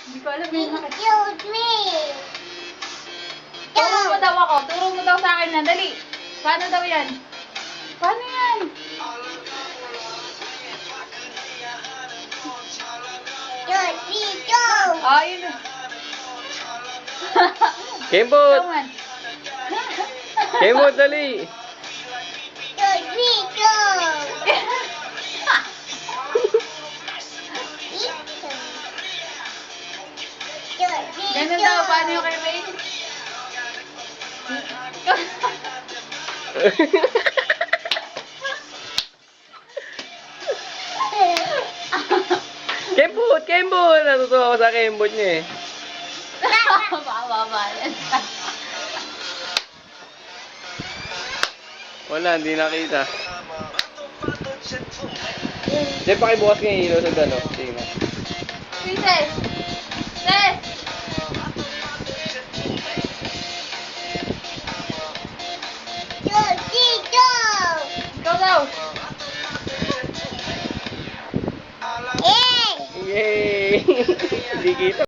Hindi ko alam yun. Excuse me. Turo mo daw ako. Turo mo daw sa akin na. Dali. Paano daw yan? Paano yan? Good, three, go. Oh, yun. Kembot! Come on. Kembot, dali! Good, three, go. Good, three, Ganun go. daw. Paano yung kay Ray? Kembot! Kembot! Natutuwa ako sa kembot niya eh. Bababa yan. Wala, hindi nakita. Diyan, pakibukas ka yung ilaw sa gano. Tingnan. Princess! Sis! Good, three, go. Ikaw daw. Hey. Yay! Hindi kita.